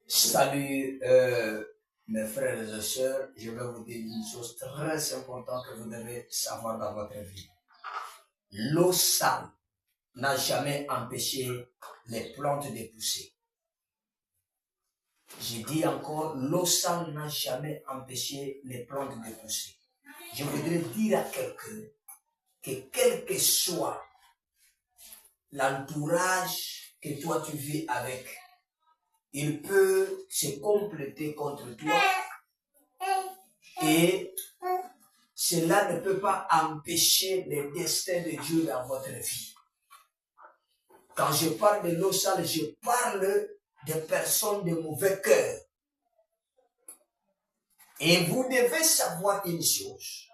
Salut mes frères et sœurs, je vais vous dire une chose très importante que vous devez savoir dans votre vie. L'eau sale n'a jamais empêché les plantes de pousser. Je dis encore, l'eau sale n'a jamais empêché les plantes de pousser. Je voudrais dire à quelqu'un que quel que soit l'entourage que toi tu vis avec, il peut se compléter contre toi et cela ne peut pas empêcher le destin de Dieu dans votre vie. Quand je parle de l'eau sale, je parle des personnes de mauvais cœur. Et vous devez savoir une chose,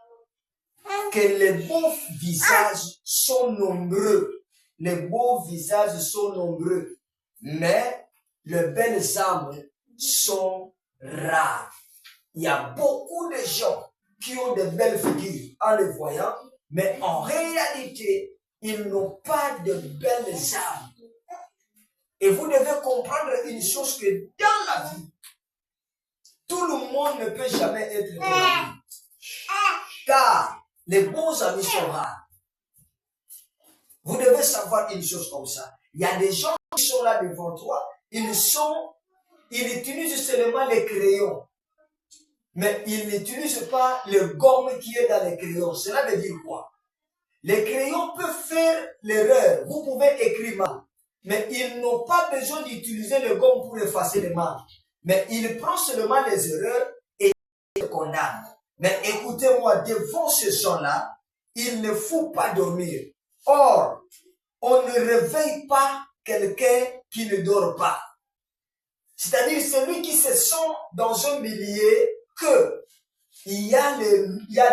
que les beaux visages sont nombreux. Les beaux visages sont nombreux, mais les belles âmes sont rares. Il y a beaucoup de gens qui ont de belles figures en les voyant, mais en réalité, ils n'ont pas de belles âmes. Et vous devez comprendre une chose, que dans la vie, tout le monde ne peut jamais être ton ami. Car les bons amis sont rares. Vous devez savoir une chose comme ça. Il y a des gens qui sont là devant toi, ils utilisent seulement les crayons. Mais ils n'utilisent pas le gomme qui est dans les crayons. Cela veut dire quoi? Les crayons peuvent faire l'erreur. Vous pouvez écrire mal. Mais ils n'ont pas besoin d'utiliser le gomme pour effacer les mal. Mais ils prennent seulement les erreurs et ils les condamnent. Mais écoutez-moi, devant ces gens-là, il ne faut pas dormir. Or, on ne réveille pas quelqu'un qui ne dort pas. C'est-à-dire celui qui se sent dans un milieu que il y a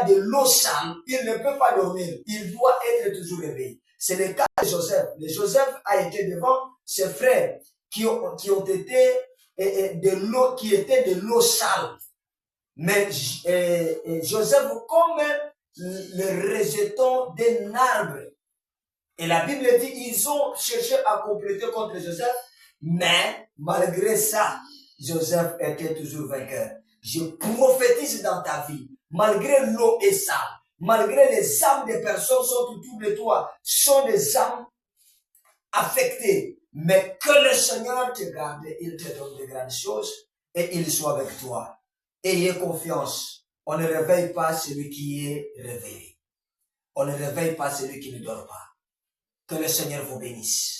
de l'eau sale, il ne peut pas dormir, il doit être toujours réveillé. C'est le cas de Joseph. Joseph a été devant ses frères qui étaient de l'eau sale. Mais Joseph, comme le rejeton d'un arbre. Et la Bible dit, ils ont cherché à compléter contre Joseph, mais malgré ça, Joseph était toujours vainqueur. Je prophétise dans ta vie, malgré l'eau est sale, malgré les âmes des personnes sont autour de toi, sont des âmes affectées, mais que le Seigneur te garde, il te donne de grandes choses et il soit avec toi. Ayez confiance, on ne réveille pas celui qui est réveillé. On ne réveille pas celui qui ne dort pas. Que le Seigneur vous bénisse.